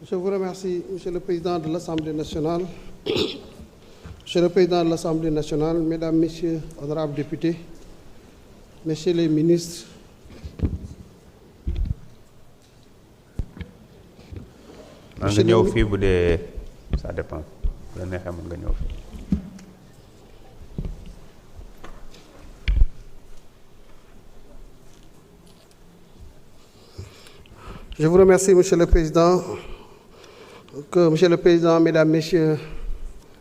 Je vous remercie, Monsieur le Président de l'Assemblée nationale. Monsieur le Président de l'Assemblée nationale, Mesdames, Messieurs, honorables députés, Messieurs les ministres, Monsieur le... Ça dépend. Je vous remercie, Monsieur le Président. Monsieur le Président, Mesdames, Messieurs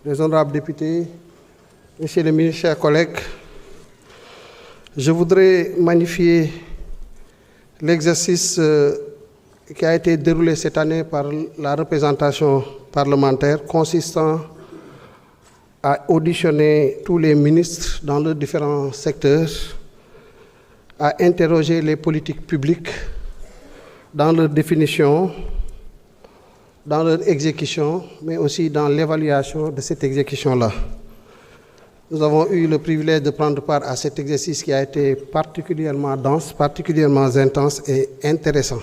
les honorables députés, Messieurs les ministres, chers collègues, je voudrais magnifier l'exercice qui a été déroulé cette année par la représentation parlementaire consistant à auditionner tous les ministres dans leurs différents secteurs, à interroger les politiques publiques dans leur définition, dans leur exécution, mais aussi dans l'évaluation de cette exécution-là. Nous avons eu le privilège de prendre part à cet exercice qui a été particulièrement dense, particulièrement intense et intéressant.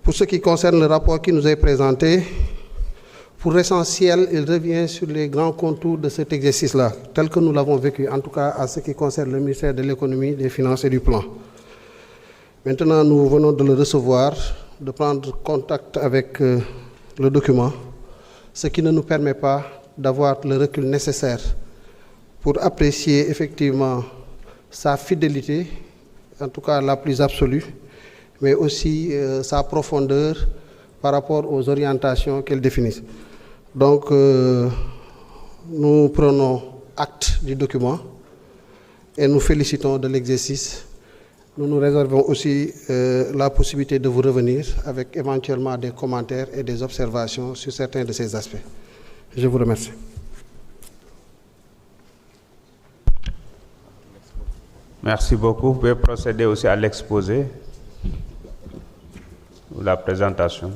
Pour ce qui concerne le rapport qui nous est présenté, pour l'essentiel, il revient sur les grands contours de cet exercice-là, tel que nous l'avons vécu, en tout cas à ce qui concerne le ministère de l'Économie, des Finances et du Plan. Maintenant, nous venons de le recevoir, de prendre contact avec le document, ce qui ne nous permet pas d'avoir le recul nécessaire pour apprécier effectivement sa fidélité, en tout cas la plus absolue, mais aussi sa profondeur par rapport aux orientations qu'elle définit. Donc, nous prenons acte du document et nous félicitons de l'exercice. Nous nous réservons aussi la possibilité de vous revenir avec éventuellement des commentaires et des observations sur certains de ces aspects. Je vous remercie. Merci beaucoup. Vous pouvez procéder aussi à l'exposé ou la présentation.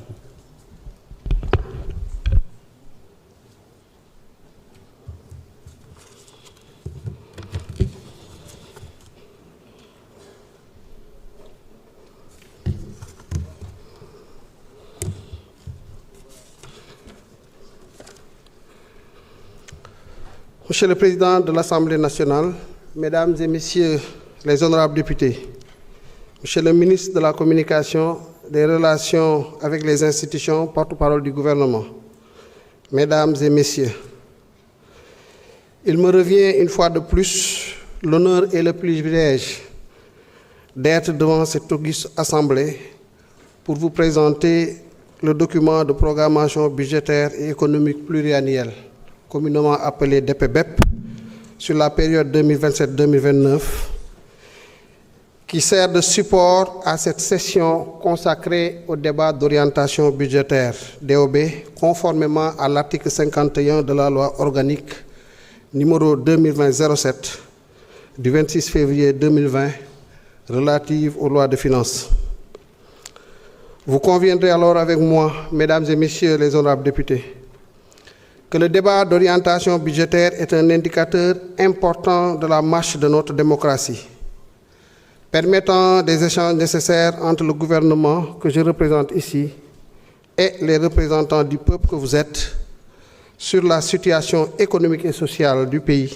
Monsieur le Président de l'Assemblée nationale, Mesdames et Messieurs les honorables députés, Monsieur le ministre de la Communication, des Relations avec les institutions, porte-parole du gouvernement, Mesdames et Messieurs, il me revient une fois de plus l'honneur et le privilège d'être devant cette auguste Assemblée pour vous présenter le document de programmation budgétaire et économique pluriannuelle, communément appelé DPBEP, sur la période 2027-2029, qui sert de support à cette session consacrée au débat d'orientation budgétaire, DOB, conformément à l'article 51 de la loi organique numéro 2020-07 du 26 février 2020 relative aux lois de finances. Vous conviendrez alors avec moi, Mesdames et Messieurs les honorables députés, que le débat d'orientation budgétaire est un indicateur important de la marche de notre démocratie, permettant des échanges nécessaires entre le gouvernement que je représente ici et les représentants du peuple que vous êtes sur la situation économique et sociale du pays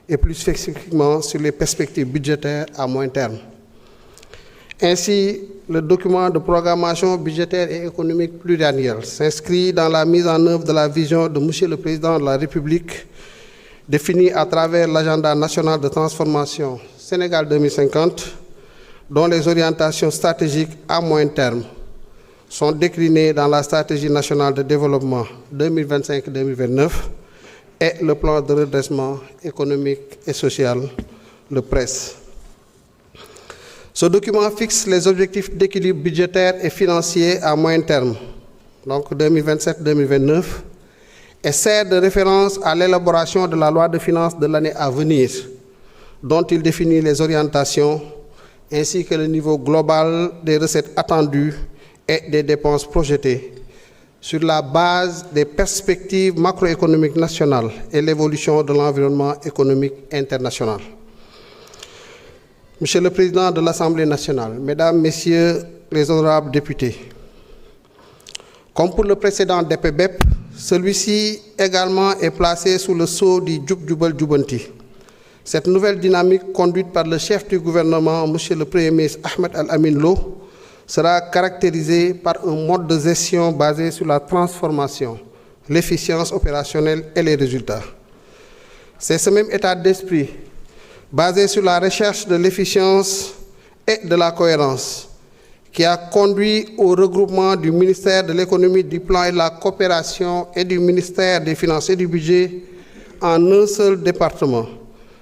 et plus spécifiquement sur les perspectives budgétaires à moyen terme. Ainsi, le document de programmation budgétaire et économique pluriannuelle s'inscrit dans la mise en œuvre de la vision de Monsieur le Président de la République définie à travers l'agenda national de transformation Sénégal 2050, dont les orientations stratégiques à moyen terme sont déclinées dans la stratégie nationale de développement 2025-2029 et le plan de redressement économique et social, le PRES. Ce document fixe les objectifs d'équilibre budgétaire et financier à moyen terme, donc 2027-2029, et sert de référence à l'élaboration de la loi de finances de l'année à venir, dont il définit les orientations ainsi que le niveau global des recettes attendues et des dépenses projetées, sur la base des perspectives macroéconomiques nationales et l'évolution de l'environnement économique international. Monsieur le Président de l'Assemblée nationale, Mesdames, Messieurs les honorables députés, Comme pour le précédent DPBEP, celui-ci également est placé sous le sceau du Djub Djubal Djubanti. Cette nouvelle dynamique conduite par le chef du gouvernement, M. le Premier ministre Ahmed Al-Amin Lo, sera caractérisée par un mode de gestion basé sur la transformation, l'efficience opérationnelle et les résultats. C'est ce même état d'esprit, basé sur la recherche de l'efficience et de la cohérence, qui a conduit au regroupement du ministère de l'économie, du plan et de la coopération et du ministère des Finances et du Budget en un seul département,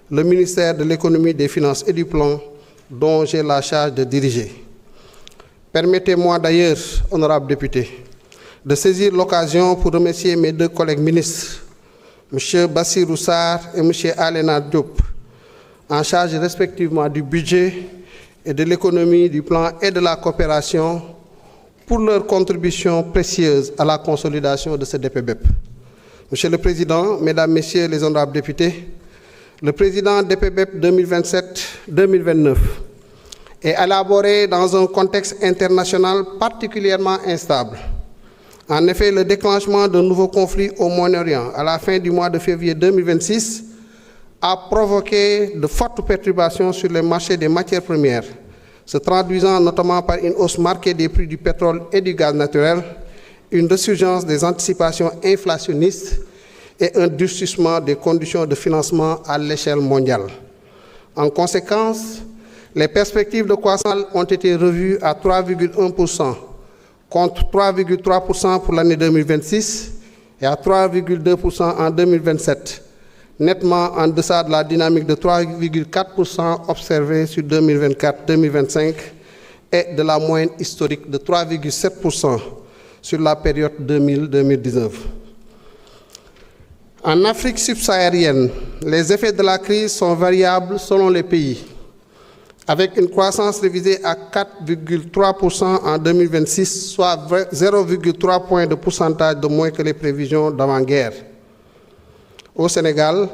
le ministère de l'économie, des Finances et du plan, dont j'ai la charge de diriger. Permettez-moi d'ailleurs, honorables députés, de saisir l'occasion pour remercier mes deux collègues ministres, M. Bassirou Sarr et M. Alena Diop, en charge respectivement du budget et de l'économie, du plan et de la coopération, pour leur contribution précieuse à la consolidation de ce DPBEP. Monsieur le Président, Mesdames, Messieurs les honorables députés, le président DPBEP 2027-2029 est élaboré dans un contexte international particulièrement instable. En effet, le déclenchement d'un nouveau conflit au Moyen-Orient à la fin du mois de février 2026 a provoqué de fortes perturbations sur les marchés des matières premières, se traduisant notamment par une hausse marquée des prix du pétrole et du gaz naturel, une résurgence des anticipations inflationnistes et un durcissement des conditions de financement à l'échelle mondiale. En conséquence, les perspectives de croissance ont été revues à 3,1%, contre 3,3% pour l'année 2026 et à 3,2% en 2027, nettement en deçà de la dynamique de 3,4% observée sur 2024-2025 et de la moyenne historique de 3,7% sur la période 2000-2019. En Afrique subsaharienne, les effets de la crise sont variables selon les pays, avec une croissance révisée à 4,3% en 2026, soit 0,3 points de pourcentage de moins que les prévisions d'avant-guerre. Au Sénégal,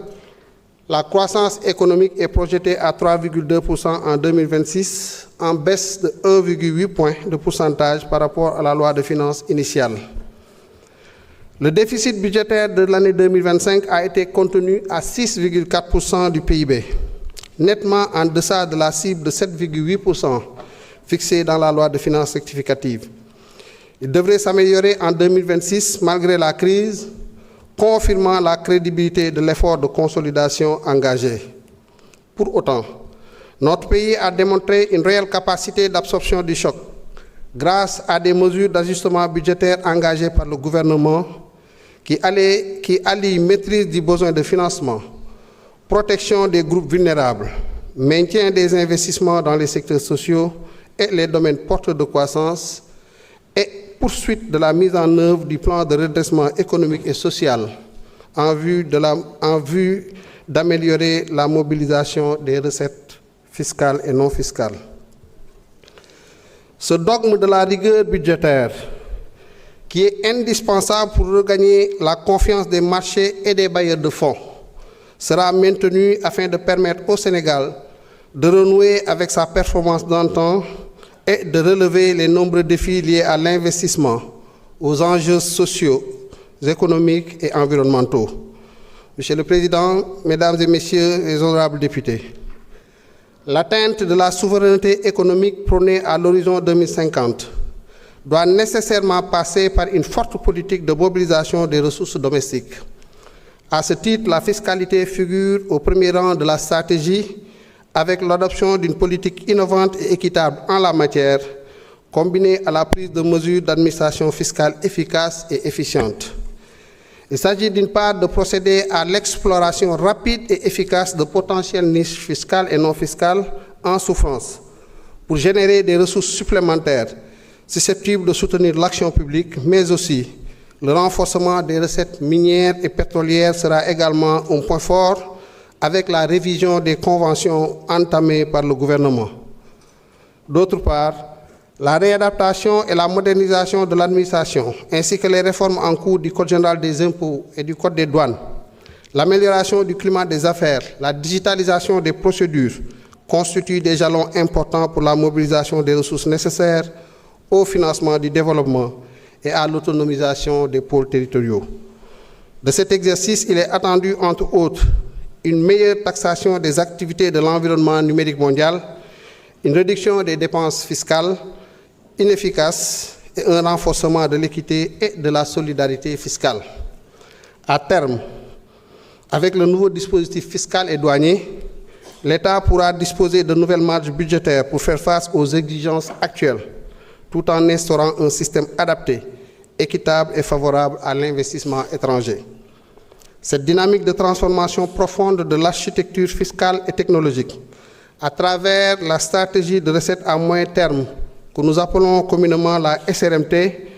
la croissance économique est projetée à 3,2% en 2026, en baisse de 1,8 point de pourcentage par rapport à la loi de finances initiale. Le déficit budgétaire de l'année 2025 a été contenu à 6,4% du PIB, nettement en deçà de la cible de 7,8% fixée dans la loi de finances rectificative. Il devrait s'améliorer en 2026 malgré la crise, confirmant la crédibilité de l'effort de consolidation engagé. Pour autant, notre pays a démontré une réelle capacité d'absorption du choc grâce à des mesures d'ajustement budgétaire engagées par le gouvernement qui allient maîtrise du besoin de financement, protection des groupes vulnérables, maintien des investissements dans les secteurs sociaux et les domaines porteurs de croissance et poursuite de la mise en œuvre du plan de redressement économique et social en vue d'améliorer la mobilisation des recettes fiscales et non fiscales. Ce dogme de la rigueur budgétaire, qui est indispensable pour regagner la confiance des marchés et des bailleurs de fonds, sera maintenu afin de permettre au Sénégal de renouer avec sa performance d'antan et de relever les nombreux défis liés à l'investissement, aux enjeux sociaux, économiques et environnementaux. Monsieur le Président, Mesdames et Messieurs les honorables députés, l'atteinte de la souveraineté économique prônée à l'horizon 2050 doit nécessairement passer par une forte politique de mobilisation des ressources domestiques. À ce titre, la fiscalité figure au premier rang de la stratégie avec l'adoption d'une politique innovante et équitable en la matière, combinée à la prise de mesures d'administration fiscale efficaces et efficientes. Il s'agit d'une part de procéder à l'exploration rapide et efficace de potentielles niches fiscales et non fiscales en souffrance pour générer des ressources supplémentaires susceptibles de soutenir l'action publique, mais aussi le renforcement des recettes minières et pétrolières sera également un point fort avec la révision des conventions entamées par le gouvernement. D'autre part, la réadaptation et la modernisation de l'administration, ainsi que les réformes en cours du Code général des impôts et du Code des douanes, l'amélioration du climat des affaires, la digitalisation des procédures constituent des jalons importants pour la mobilisation des ressources nécessaires au financement du développement et à l'autonomisation des pôles territoriaux. De cet exercice, il est attendu, entre autres, une meilleure taxation des activités de l'environnement numérique mondial, une réduction des dépenses fiscales inefficaces et un renforcement de l'équité et de la solidarité fiscale. À terme, avec le nouveau dispositif fiscal et douanier, l'État pourra disposer de nouvelles marges budgétaires pour faire face aux exigences actuelles, tout en instaurant un système adapté, équitable et favorable à l'investissement étranger. Cette dynamique de transformation profonde de l'architecture fiscale et technologique, à travers la stratégie de recettes à moyen terme, que nous appelons communément la SRMT,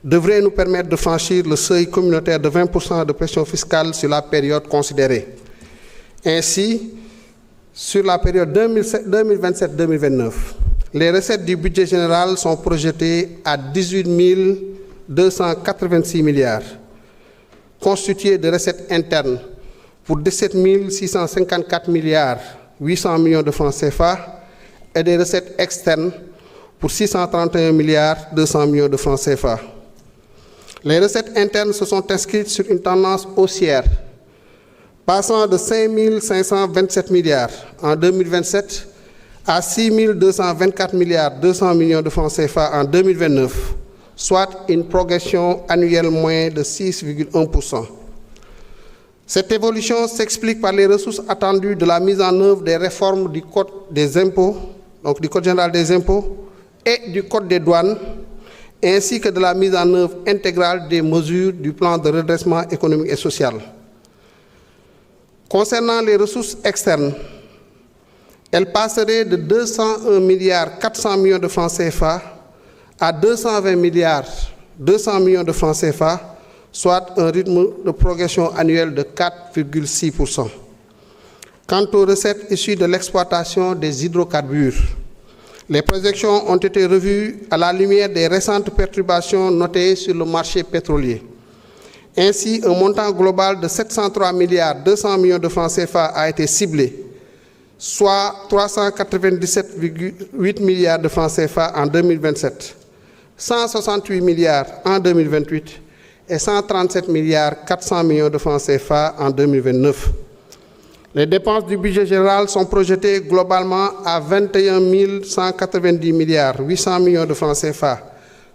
devrait nous permettre de franchir le seuil communautaire de 20% de pression fiscale sur la période considérée. Ainsi, sur la période 2027-2029, les recettes du budget général sont projetées à 18 286 milliards, constituées de recettes internes pour 17 654 milliards 800 millions de francs CFA et des recettes externes pour 631 milliards 200 millions de francs CFA. Les recettes internes se sont inscrites sur une tendance haussière, passant de 5 527 milliards en 2027 à 6 224 milliards 200 millions de francs CFA en 2029, soit une progression annuelle moyenne de 6,1%. Cette évolution s'explique par les ressources attendues de la mise en œuvre des réformes du Code des impôts, donc du Code général des impôts, et du Code des douanes, ainsi que de la mise en œuvre intégrale des mesures du plan de redressement économique et social. Concernant les ressources externes, elles passeraient de 201 milliards 400 millions de francs CFA à 220 milliards 200 millions de francs CFA, soit un rythme de progression annuelle de 4,6%. Quant aux recettes issues de l'exploitation des hydrocarbures, les projections ont été revues à la lumière des récentes perturbations notées sur le marché pétrolier. Ainsi, un montant global de 703 milliards 200 millions de francs CFA a été ciblé, soit 397,8 milliards de francs CFA en 2027, 168 milliards en 2028 et 137 milliards 400 millions de francs CFA en 2029. Les dépenses du budget général sont projetées globalement à 21 190 milliards 800 millions de francs CFA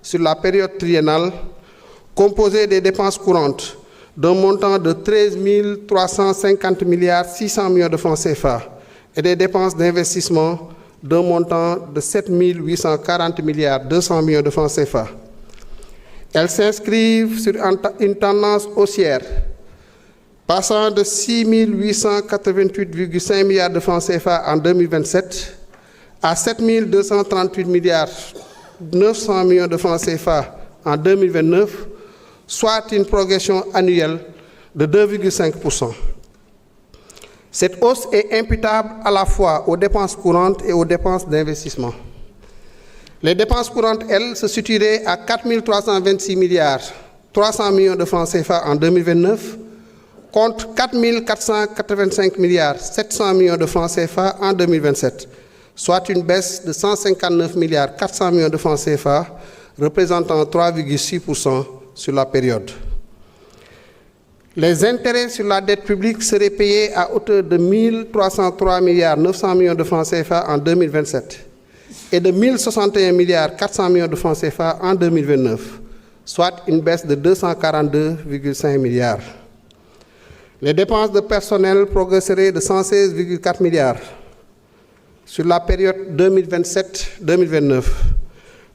sur la période triennale, composée des dépenses courantes d'un montant de 13 350 milliards 600 millions de francs CFA et des dépenses d'investissement d'un montant de 7 840 milliards 200 millions de francs CFA. Elles s'inscrivent sur une tendance haussière, passant de 6 888,5 milliards de francs CFA en 2027 à 7 238 milliards 900 millions de francs CFA en 2029, soit une progression annuelle de 2,5%. Cette hausse est imputable à la fois aux dépenses courantes et aux dépenses d'investissement. Les dépenses courantes, elles, se situeraient à 4 326 milliards 300 millions de francs CFA en 2029, contre 4 485 milliards 700 millions de francs CFA en 2027, soit une baisse de 159 milliards 400 millions de francs CFA, représentant 3,6% sur la période. Les intérêts sur la dette publique seraient payés à hauteur de 1 303 milliards 900 millions de francs CFA en 2027 et de 1 061 milliards 400 millions de francs CFA en 2029, soit une baisse de 242,5 milliards. Les dépenses de personnel progresseraient de 116,4 milliards sur la période 2027-2029,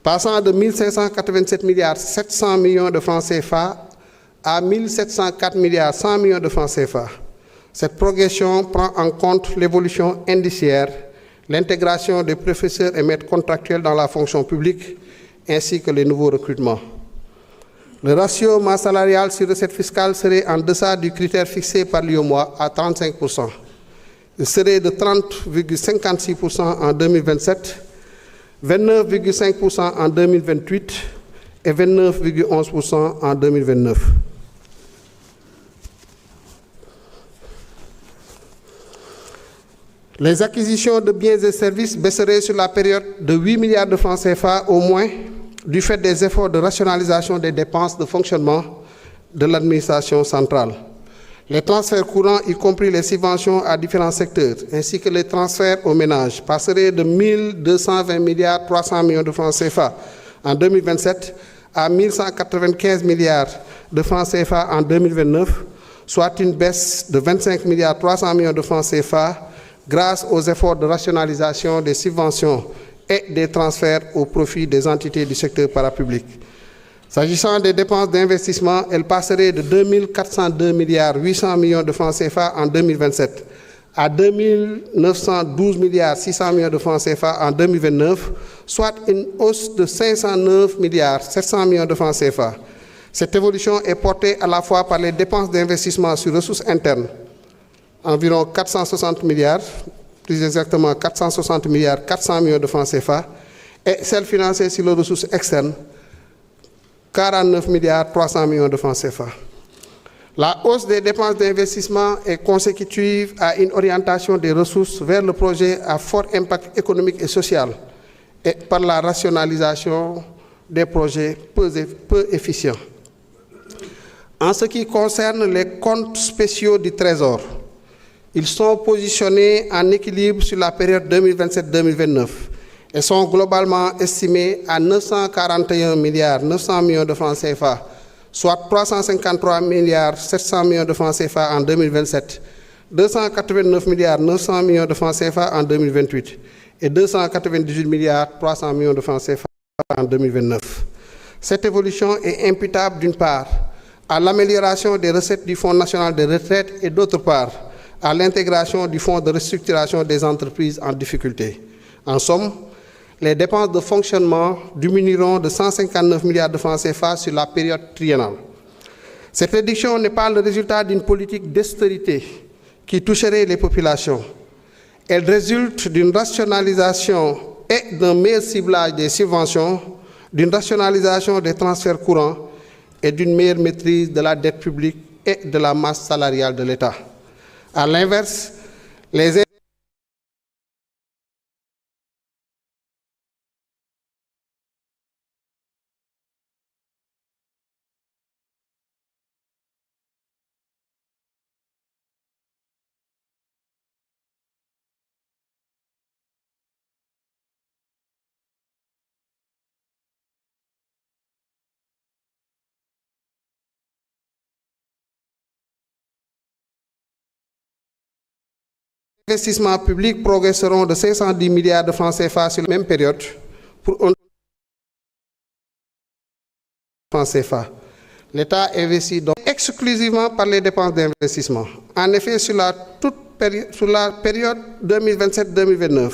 passant de 1 587 milliards 700 millions de francs CFA à 1 704 milliards 100 millions de francs CFA. Cette progression prend en compte l'évolution indiciaire, l'intégration des professeurs et maîtres contractuels dans la fonction publique, ainsi que les nouveaux recrutements. Le ratio masse salariale sur recette fiscale serait en deçà du critère fixé par l'UEMOA à 35%. Il serait de 30,56% en 2027, 29,5% en 2028 et 29,11% en 2029. Les acquisitions de biens et services baisseraient sur la période de 8 milliards de francs CFA au moins, du fait des efforts de rationalisation des dépenses de fonctionnement de l'administration centrale. Les transferts courants, y compris les subventions à différents secteurs, ainsi que les transferts aux ménages, passeraient de 1220 milliards 300 millions de francs CFA en 2027 à 1195 milliards de francs CFA en 2029, soit une baisse de 25 milliards 300 millions de francs CFA grâce aux efforts de rationalisation des subventions et des transferts au profit des entités du secteur parapublic. S'agissant des dépenses d'investissement, elles passeraient de 2402 milliards 800 millions de francs CFA en 2027 à 2912 milliards 600 millions de francs CFA en 2029, soit une hausse de 509 milliards 700 millions de francs CFA. Cette évolution est portée à la fois par les dépenses d'investissement sur ressources internes, environ 460 milliards, plus exactement 460 milliards 400 millions de francs CFA, et celles financées sur les ressources externes, 49 milliards 300 millions de francs CFA. La hausse des dépenses d'investissement est consécutive à une orientation des ressources vers le projet à fort impact économique et social et par la rationalisation des projets peu efficients. En ce qui concerne les comptes spéciaux du Trésor, ils sont positionnés en équilibre sur la période 2027-2029 et sont globalement estimés à 941 milliards 900 millions de francs CFA, soit 353 milliards 700 millions de francs CFA en 2027, 289 milliards 900 millions de francs CFA en 2028 et 298 milliards 300 millions de francs CFA en 2029. Cette évolution est imputable d'une part à l'amélioration des recettes du Fonds national de retraite et d'autre part à l'intégration du Fonds de restructuration des entreprises en difficulté. En somme, les dépenses de fonctionnement diminueront de 159 milliards de francs CFA sur la période triennale. Cette réduction n'est pas le résultat d'une politique d'austérité qui toucherait les populations. Elle résulte d'une rationalisation et d'un meilleur ciblage des subventions, d'une rationalisation des transferts courants et d'une meilleure maîtrise de la dette publique et de la masse salariale de l'État. À l'inverse, les investissements publics progresseront de 510 milliards de francs CFA sur la même période pour un francs CFA. L'État investit donc exclusivement par les dépenses d'investissement. En effet, sur la période 2027-2029,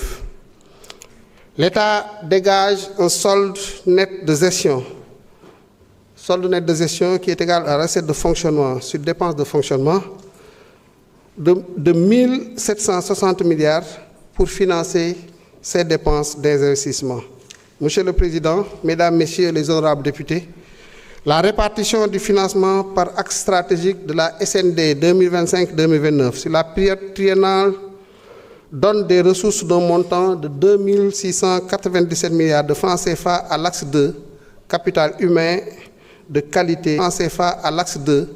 l'État dégage un solde net de gestion qui est égal à la recette de fonctionnement sur dépenses de fonctionnement de 1760 milliards pour financer ces dépenses d'investissement. Monsieur le Président, Mesdames, Messieurs les honorables députés, la répartition du financement par axe stratégique de la SND 2025-2029 sur la période triennale donne des ressources d'un montant de 2697 milliards de francs CFA à l'axe 2, capital humain de qualité, francs CFA à l'axe 2,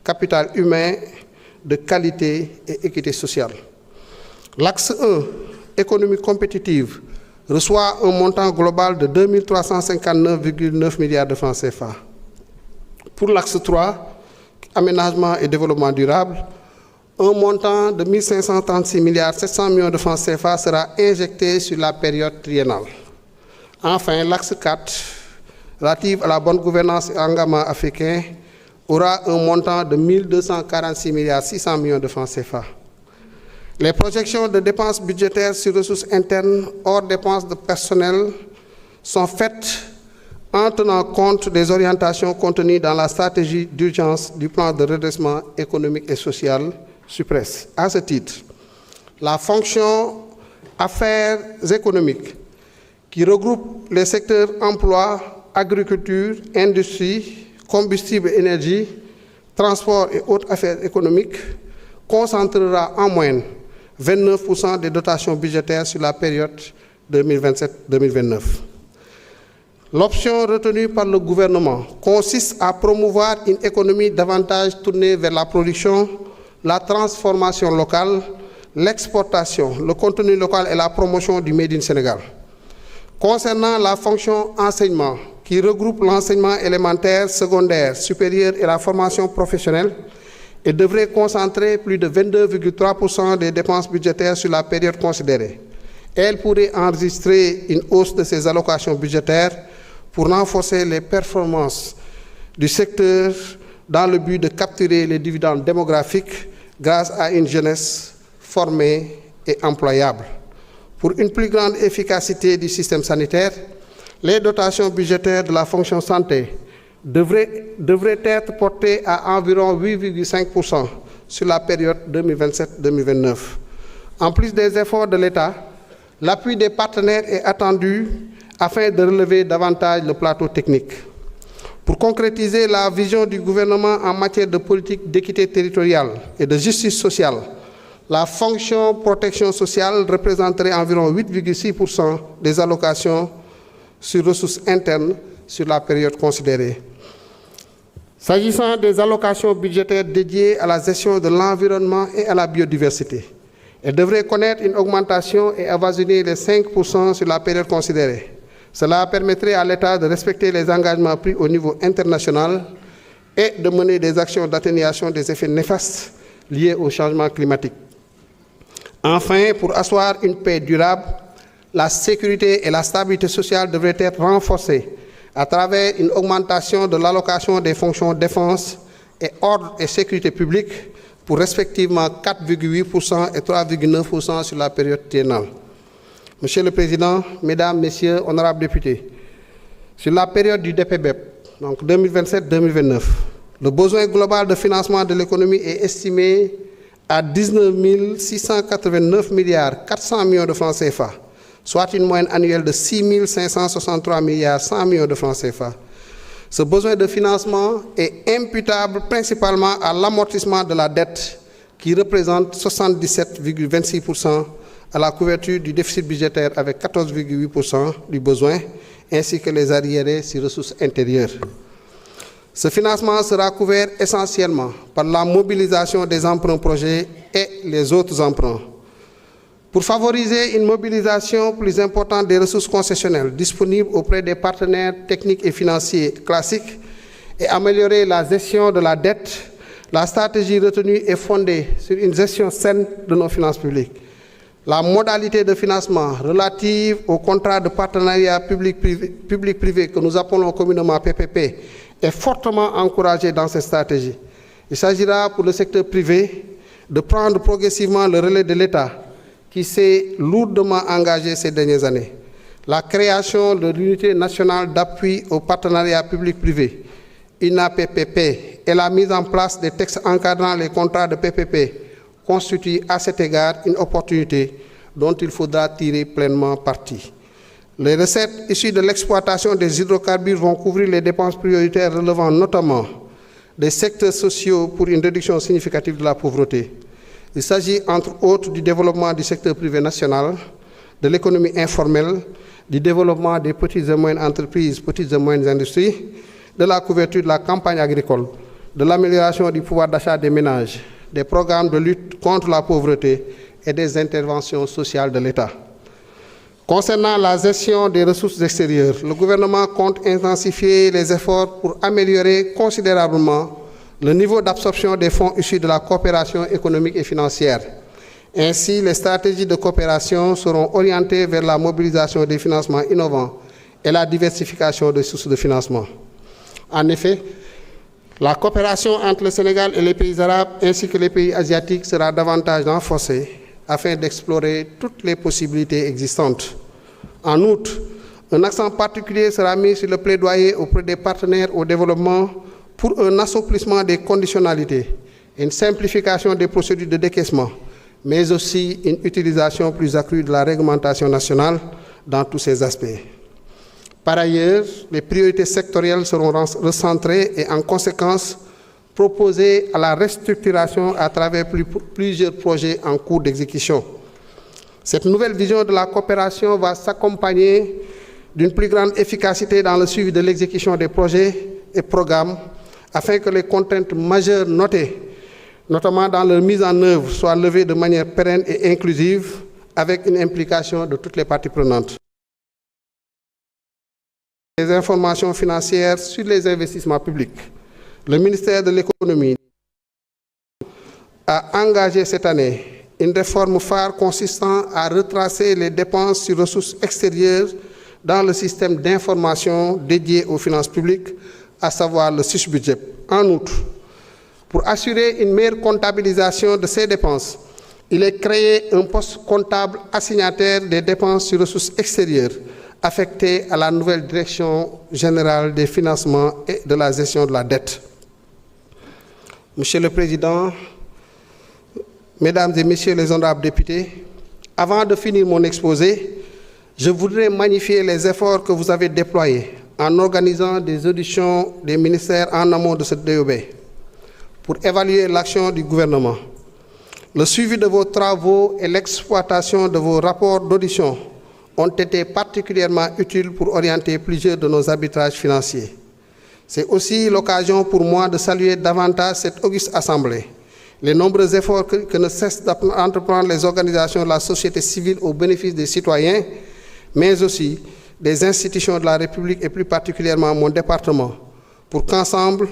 capital humain de qualité et équité sociale. L'axe 1, économie compétitive, reçoit un montant global de 2359,9 milliards de francs CFA. Pour l'axe 3, aménagement et développement durable, un montant de 1536 milliards 700 millions de francs CFA sera injecté sur la période triennale. Enfin, l'axe 4, relatif à la bonne gouvernance et engagement africain, aura un montant de 1246 milliards 600 millions de francs CFA. Les projections de dépenses budgétaires sur ressources internes hors dépenses de personnel sont faites en tenant compte des orientations contenues dans la stratégie d'urgence du plan de redressement économique et social SUPRES. À ce titre, la fonction affaires économiques, qui regroupe les secteurs emploi, agriculture, industrie, combustible et énergie, transport et autres affaires économiques, concentrera en moyenne 29% des dotations budgétaires sur la période 2027-2029. L'option retenue par le gouvernement consiste à promouvoir une économie davantage tournée vers la production, la transformation locale, l'exportation, le contenu local et la promotion du Made in Sénégal. Concernant la fonction enseignement, qui regroupe l'enseignement élémentaire, secondaire, supérieur et la formation professionnelle, et devrait concentrer plus de 22,3% des dépenses budgétaires sur la période considérée. Elle pourrait enregistrer une hausse de ses allocations budgétaires pour renforcer les performances du secteur dans le but de capturer les dividendes démographiques grâce à une jeunesse formée et employable. Pour une plus grande efficacité du système sanitaire, les dotations budgétaires de la fonction santé devraient être portées à environ 8,5% sur la période 2027-2029. En plus des efforts de l'État, l'appui des partenaires est attendu afin de relever davantage le plateau technique. Pour concrétiser la vision du gouvernement en matière de politique d'équité territoriale et de justice sociale, la fonction protection sociale représenterait environ 8,6% des allocations sur ressources internes sur la période considérée. S'agissant des allocations budgétaires dédiées à la gestion de l'environnement et à la biodiversité, elles devraient connaître une augmentation et avoisiner les 5% sur la période considérée. Cela permettrait à l'État de respecter les engagements pris au niveau international et de mener des actions d'atténuation des effets néfastes liés au changement climatique. Enfin, pour asseoir une paix durable, la sécurité et la stabilité sociale devraient être renforcées à travers une augmentation de l'allocation des fonctions défense et ordre et sécurité publique pour respectivement 4,8% et 3,9% sur la période triennale. Monsieur le Président, Mesdames, Messieurs, honorables députés, sur la période du DPBEP, donc 2027-2029, le besoin global de financement de l'économie est estimé à 19 689 milliards 400 millions de francs CFA, soit une moyenne annuelle de 6 563 milliards 100 millions de francs CFA. Ce besoin de financement est imputable principalement à l'amortissement de la dette qui représente 77,26%, à la couverture du déficit budgétaire avec 14,8% du besoin, ainsi que les arriérés sur ressources intérieures. Ce financement sera couvert essentiellement par la mobilisation des emprunts projets et les autres emprunts. Pour favoriser une mobilisation plus importante des ressources concessionnelles disponibles auprès des partenaires techniques et financiers classiques et améliorer la gestion de la dette, la stratégie retenue est fondée sur une gestion saine de nos finances publiques. La modalité de financement relative au contrat de partenariat public-privé que nous appelons communément PPP est fortement encouragée dans cette stratégie. Il s'agira pour le secteur privé de prendre progressivement le relais de l'État qui s'est lourdement engagé ces dernières années. La création de l'unité nationale d'appui au partenariat public-privé, UNAPPP, et la mise en place des textes encadrant les contrats de PPP constitue à cet égard une opportunité dont il faudra tirer pleinement parti. Les recettes issues de l'exploitation des hydrocarbures vont couvrir les dépenses prioritaires relevant notamment des secteurs sociaux pour une réduction significative de la pauvreté. Il s'agit entre autres du développement du secteur privé national, de l'économie informelle, du développement des petites et moyennes entreprises, petites et moyennes industries, de la couverture de la campagne agricole, de l'amélioration du pouvoir d'achat des ménages, des programmes de lutte contre la pauvreté et des interventions sociales de l'État. Concernant la gestion des ressources extérieures, le gouvernement compte intensifier les efforts pour améliorer considérablement le niveau d'absorption des fonds issus de la coopération économique et financière. Ainsi, les stratégies de coopération seront orientées vers la mobilisation des financements innovants et la diversification des sources de financement. En effet, la coopération entre le Sénégal et les pays arabes ainsi que les pays asiatiques sera davantage renforcée afin d'explorer toutes les possibilités existantes. En outre, un accent particulier sera mis sur le plaidoyer auprès des partenaires au développement pour un assouplissement des conditionnalités, une simplification des procédures de décaissement, mais aussi une utilisation plus accrue de la réglementation nationale dans tous ses aspects. Par ailleurs, les priorités sectorielles seront recentrées et en conséquence proposées à la restructuration à travers plusieurs projets en cours d'exécution. Cette nouvelle vision de la coopération va s'accompagner d'une plus grande efficacité dans le suivi de l'exécution des projets et programmes, afin que les contraintes majeures notées, notamment dans leur mise en œuvre, soient levées de manière pérenne et inclusive, avec une implication de toutes les parties prenantes. Les informations financières sur les investissements publics. Le ministère de l'Économie a engagé cette année une réforme phare consistant à retracer les dépenses sur ressources extérieures dans le système d'information dédié aux finances publiques, à savoir le SUS-Budget. En outre, pour assurer une meilleure comptabilisation de ces dépenses, il est créé un poste comptable assignataire des dépenses sur ressources extérieures affectées à la nouvelle Direction générale des financements et de la gestion de la dette. Monsieur le Président, Mesdames et Messieurs les honorables députés, avant de finir mon exposé, je voudrais magnifier les efforts que vous avez déployés en organisant des auditions des ministères en amont de cette DOB pour évaluer l'action du gouvernement. Le suivi de vos travaux et l'exploitation de vos rapports d'audition ont été particulièrement utiles pour orienter plusieurs de nos arbitrages financiers. C'est aussi l'occasion pour moi de saluer davantage cette auguste assemblée, les nombreux efforts que ne cessent d'entreprendre les organisations de la société civile au bénéfice des citoyens, mais aussi des institutions de la République et plus particulièrement mon département, pour qu'ensemble,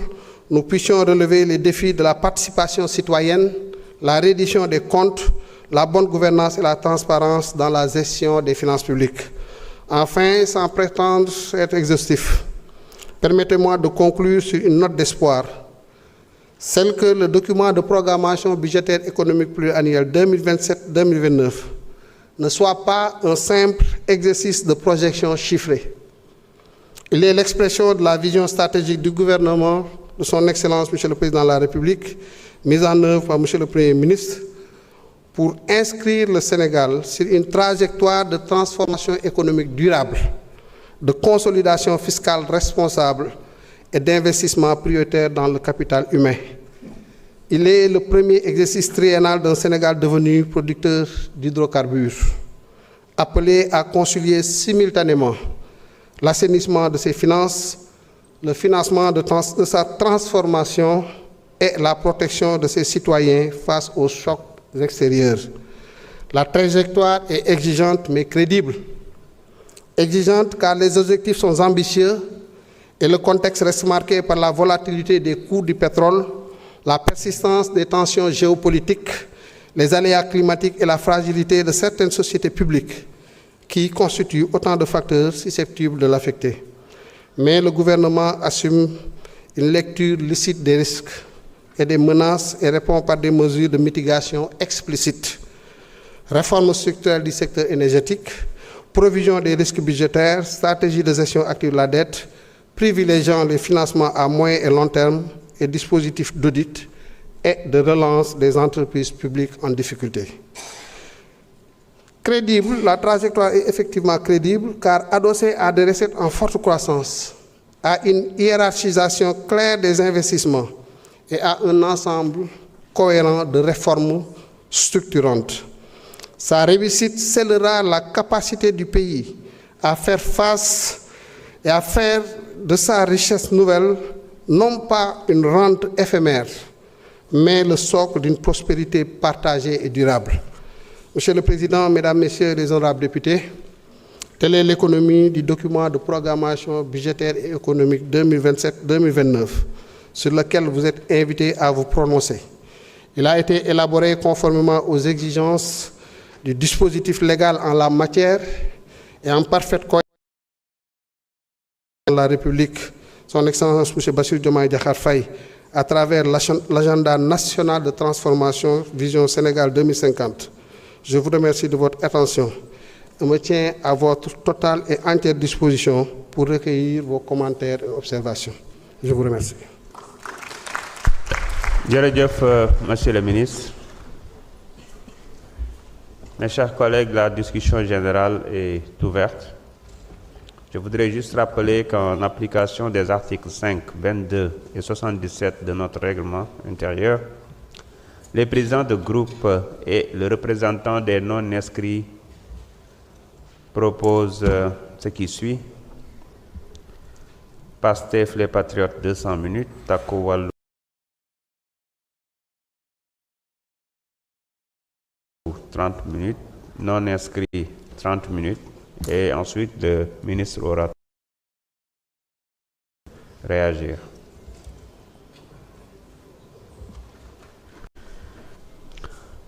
nous puissions relever les défis de la participation citoyenne, la reddition des comptes, la bonne gouvernance et la transparence dans la gestion des finances publiques. Enfin, sans prétendre être exhaustif, permettez-moi de conclure sur une note d'espoir, celle que le document de programmation budgétaire économique pluriannuel 2027-2029 ne soit pas un simple exercice de projection chiffrée. Il est l'expression de la vision stratégique du gouvernement, de son Excellence, Monsieur le Président de la République, mise en œuvre par Monsieur le Premier ministre, pour inscrire le Sénégal sur une trajectoire de transformation économique durable, de consolidation fiscale responsable et d'investissement prioritaire dans le capital humain. Il est le premier exercice triennal d'un Sénégal devenu producteur d'hydrocarbures, appelé à concilier simultanément l'assainissement de ses finances, le financement de sa transformation et la protection de ses citoyens face aux chocs extérieurs. La trajectoire est exigeante mais crédible. Exigeante car les objectifs sont ambitieux et le contexte reste marqué par la volatilité des cours du pétrole, la persistance des tensions géopolitiques, les aléas climatiques et la fragilité de certaines sociétés publiques qui constituent autant de facteurs susceptibles de l'affecter. Mais le gouvernement assume une lecture lucide des risques et des menaces et répond par des mesures de mitigation explicites. Réforme structurelle du secteur énergétique, provision des risques budgétaires, stratégie de gestion active de la dette, privilégiant les financements à moyen et long terme et dispositifs d'audit et de relance des entreprises publiques en difficulté. Crédible, la trajectoire est effectivement crédible car adossée à des recettes en forte croissance, à une hiérarchisation claire des investissements et à un ensemble cohérent de réformes structurantes. Sa réussite scellera la capacité du pays à faire face et à faire de sa richesse nouvelle non pas une rente éphémère, mais le socle d'une prospérité partagée et durable. Monsieur le Président, Mesdames, Messieurs les honorables députés, telle est l'économie du document de programmation budgétaire et économique 2027-2029, sur lequel vous êtes invités à vous prononcer. Il a été élaboré conformément aux exigences du dispositif légal en la matière et en parfaite cohérence de la République, son Excellence M. Bassirou Diomaye Diakhar Faye, à travers l'agenda national de transformation Vision Sénégal 2050. Je vous remercie de votre attention et me tiens à votre totale et entière disposition pour recueillir vos commentaires et observations. Je vous remercie. Jërëjëf, Monsieur le ministre. Mes chers collègues, la discussion générale est ouverte. Je voudrais juste rappeler qu'en application des articles 5, 22 et 77 de notre règlement intérieur, les présidents de groupe et le représentant des non-inscrits proposent ce qui suit. Pastef les Patriotes 200 minutes, Takku Wallu 30 minutes, non inscrit 30 minutes et ensuite le ministre aura réagir.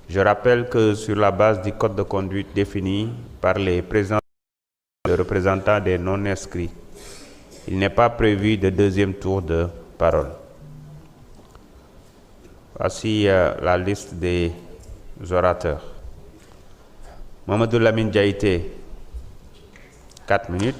Je rappelle que sur la base du code de conduite défini par les représentants des non-inscrits, il n'est pas prévu de deuxième tour de parole. Voici la liste des orateurs. Mamadou Lamine Diaïté, 4 minutes.